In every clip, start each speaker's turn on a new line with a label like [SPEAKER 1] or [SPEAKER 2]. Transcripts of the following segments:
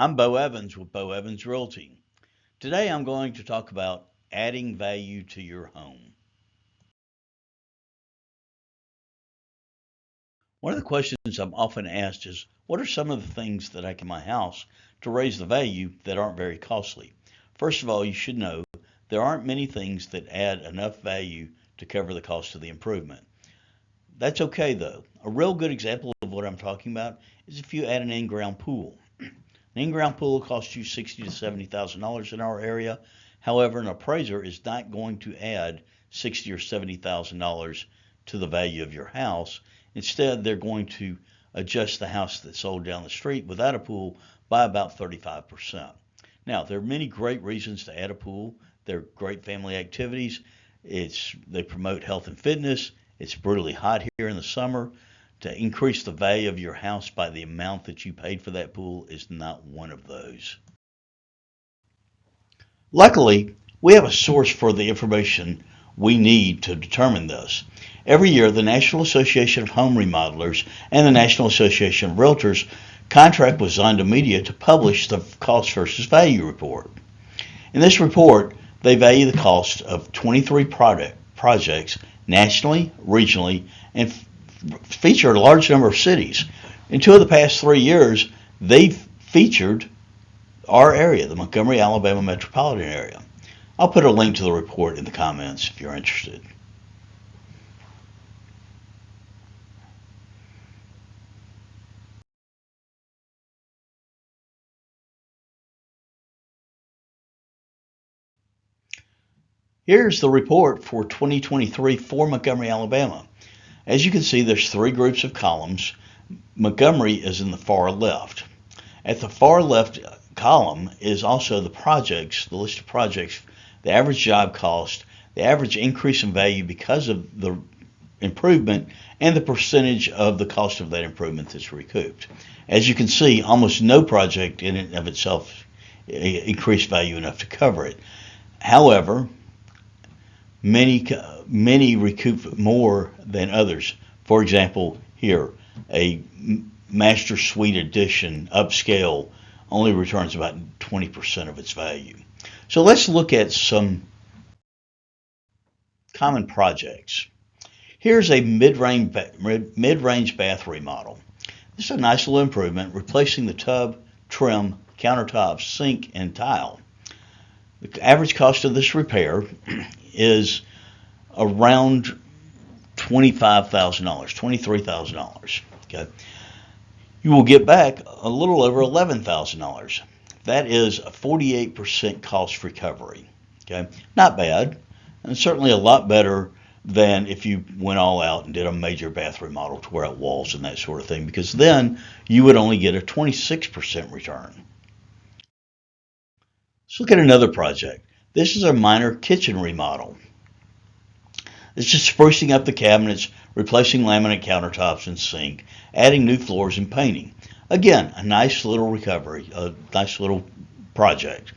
[SPEAKER 1] I'm Bo Evans with Bo Evans Realty. Today I'm going to talk about adding value to your home. One of the questions I'm often asked is, what are some of the things that I can in my house to raise the value that aren't very costly? First of all, you should know there aren't many things that add enough value to cover the cost of the improvement. That's okay though. A real good example of what I'm talking about is if you add an in-ground pool. An in-ground pool will cost you $60,000 to $70,000 in our area. However, an appraiser is not going to add $60,000 or $70,000 to the value of your house. Instead, they're going to adjust the house that's sold down the street without a pool by about 35%. Now, there are many great reasons to add a pool. They're great family activities. They promote health and fitness. It's brutally hot here in the summer. To increase the value of your house by the amount that you paid for that pool is not one of those. Luckily, we have a source for the information we need to determine this. Every year, the National Association of Home Remodelers and the National Association of Realtors contract with Zonda Media to publish the cost versus value report. In this report, they value the cost of 23 projects nationally, regionally, and feature a large number of cities. In 2 of the past 3 years, they've featured our area, the Montgomery, Alabama metropolitan area. I'll put a link to the report in the comments if you're interested. Here's the report for 2023 for Montgomery, Alabama. As you can see, there's 3 groups of columns. Montgomery is in the far left. At the far left column is also the list of projects, the average job cost, the average increase in value because of the improvement, and the percentage of the cost of that improvement that's recouped. As you can see, almost no project in and of itself increased value enough to cover it. However, many recoup more than others. For example, here, a master suite edition upscale only returns about 20% of its value. So let's look at some common projects. Here's a mid-range bath remodel. This is a nice little improvement, replacing the tub, trim, countertops, sink, and tile. The average cost of this repair is around $25,000, $23,000. Okay. You will get back a little over $11,000. That is a 48% cost recovery. Okay, not bad, and certainly a lot better than if you went all out and did a major bath remodel to wear out walls and that sort of thing, because then you would only get a 26% return. Let's look at another project. This is a minor kitchen remodel. It's just sprucing up the cabinets, replacing laminate countertops and sink, adding new floors and painting. Again, a nice little recovery, a nice little project.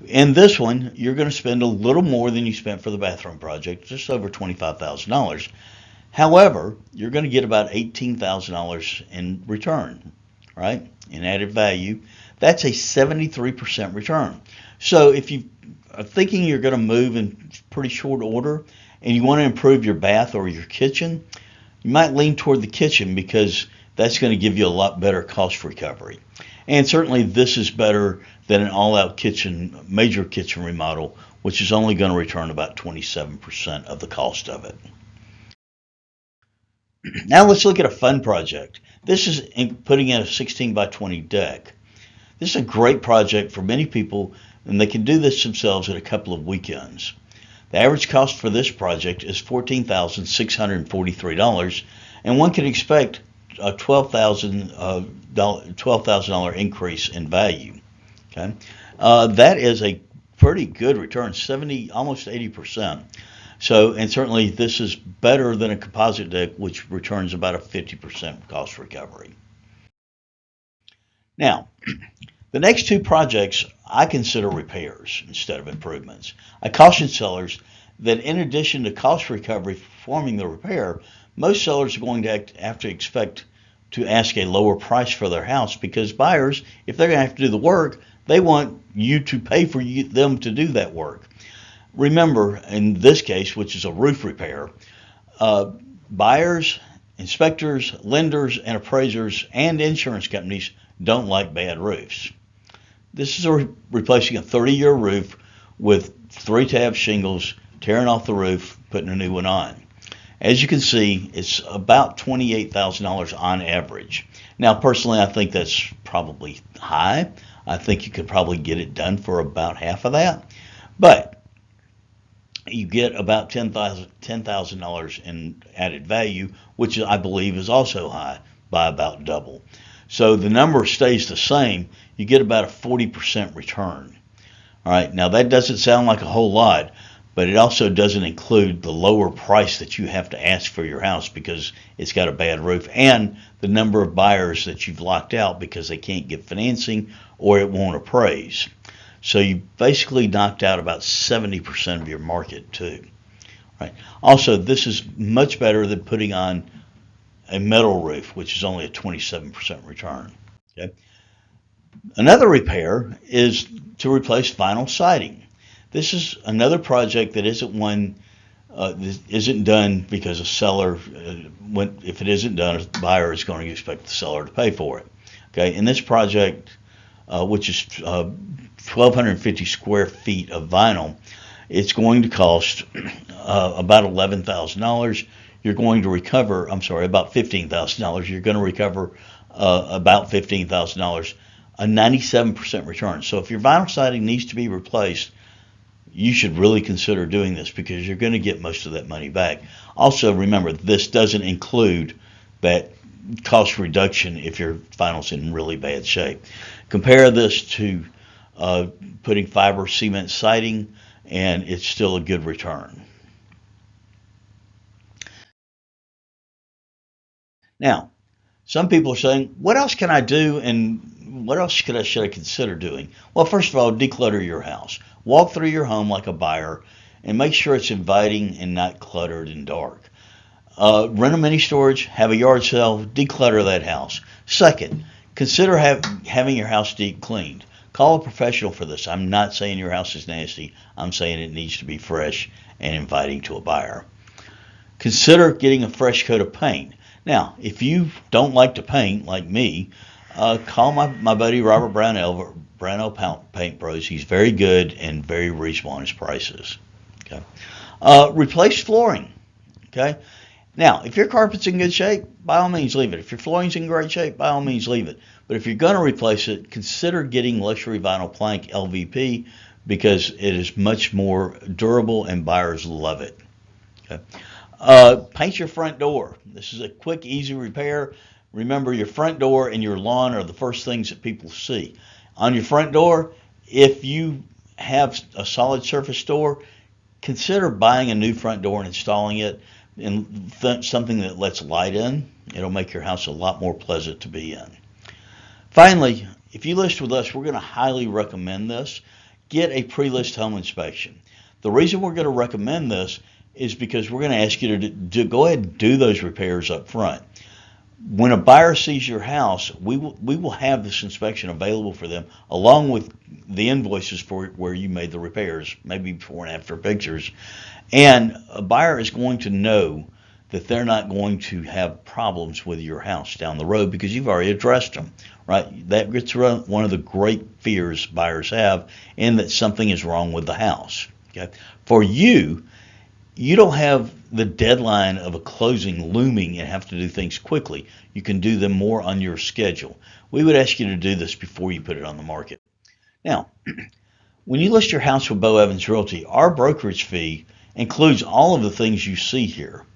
[SPEAKER 1] In this one, you're going to spend a little more than you spent for the bathroom project, just over $25,000. However, you're going to get about $18,000 in return, right? In added value. That's a 73% return. So if you are thinking you're going to move in pretty short order and you want to improve your bath or your kitchen, you might lean toward the kitchen because that's going to give you a lot better cost recovery. And certainly this is better than an all-out major kitchen remodel, which is only going to return about 27% of the cost of it. Now let's look at a fun project. This is putting in a 16 by 20 deck. This is a great project for many people, and they can do this themselves in a couple of weekends. The average cost for this project is $14,643, and one can expect a $12,000 increase in value. Okay, that is a pretty good return, almost 80%. So, and certainly this is better than a composite deck, which returns about a 50% cost recovery. Now, the next 2 projects I consider repairs instead of improvements. I caution sellers that in addition to cost recovery for performing the repair, most sellers are going to have to expect to ask a lower price for their house, because buyers, if they're going to have to do the work, they want you to pay for them to do that work. Remember, in this case, which is a roof repair, uh, buyers, inspectors, lenders, and appraisers and insurance companies don't like bad roofs. This is replacing a 30-year roof with 3-tab shingles, tearing off the roof, putting a new one on. As you can see, it's about $28,000 on average. Now, personally, I think that's probably high. I think you could probably get it done for about half of that. But you get about $10,000 in added value, which I believe is also high by about double. So the number stays the same. You get about a 40% return. All right, now that doesn't sound like a whole lot, but it also doesn't include the lower price that you have to ask for your house because it's got a bad roof, and the number of buyers that you've locked out because they can't get financing or it won't appraise. So you basically knocked out about 70% of your market too. Right. Also, this is much better than putting on a metal roof, which is only a 27% return. Okay. Another repair is to replace vinyl siding. This is another project that isn't one that isn't done because a seller, if it isn't done, a buyer is going to expect the seller to pay for it. Okay, in this project, which is 1,250 square feet of vinyl, it's going to cost about $11,000. You're going to recover, I'm sorry, about $15,000. You're going to recover about $15,000, a 97% return. So if your vinyl siding needs to be replaced, you should really consider doing this because you're going to get most of that money back. Also, remember, this doesn't include that cost reduction if your vinyl's in really bad shape. Compare this to putting fiber cement siding, and it's still a good return. Now, some people are saying, what else can I do and what else should I consider doing? Well, first of all, declutter your house. Walk through your home like a buyer and make sure it's inviting and not cluttered and dark. Rent a mini storage, have a yard sale, declutter that house. Second, consider having your house deep cleaned. Call a professional for this. I'm not saying your house is nasty. I'm saying it needs to be fresh and inviting to a buyer. Consider getting a fresh coat of paint. Now, if you don't like to paint like me, call my buddy Robert Brownell Paint Pros. He's very good and very reasonable on his prices. Okay. Replace flooring. Okay. Now, if your carpet's in good shape, by all means leave it. If your flooring's in great shape, by all means leave it. But if you're going to replace it, consider getting luxury vinyl plank LVP because it is much more durable and buyers love it. Okay. Paint your front door. This is a quick, easy repair. Remember, your front door and your lawn are the first things that people see. On your front door, if you have a solid surface door, consider buying a new front door and installing it in something that lets light in. It'll make your house a lot more pleasant to be in. Finally, if you list with us, we're going to highly recommend this. Get a pre-list home inspection. The reason we're going to recommend this is because we're going to ask you to go ahead and do those repairs up front. When a buyer sees your house, we will have this inspection available for them along with the invoices for where you made the repairs, maybe before and after pictures. And a buyer is going to know that they're not going to have problems with your house down the road because you've already addressed them, right? That gets one of the great fears buyers have, and that something is wrong with the house. Okay? For you, you don't have the deadline of a closing looming and have to do things quickly. You can do them more on your schedule. We would ask you to do this before you put it on the market. Now, when you list your house with Bo Evans Realty, our brokerage fee includes all of the things you see here.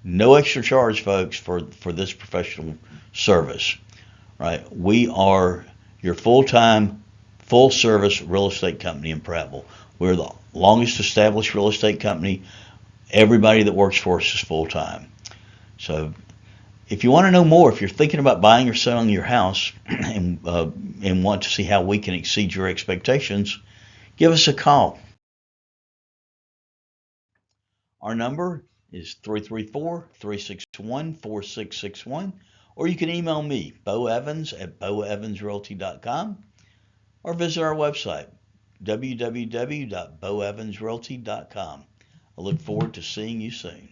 [SPEAKER 1] No extra charge, folks, for this professional service. Right? We are your full-time, full-service real estate company in Prattville. We're the longest established real estate company. Everybody that works for us is full-time. So if you want to know more, if you're thinking about buying or selling your house and want to see how we can exceed your expectations, give us a call. Our number is 334-361-4661, Or you can email me, boevans@boevansrealty.com, or visit our website, www.boevansrealty.com. I look forward to seeing you soon.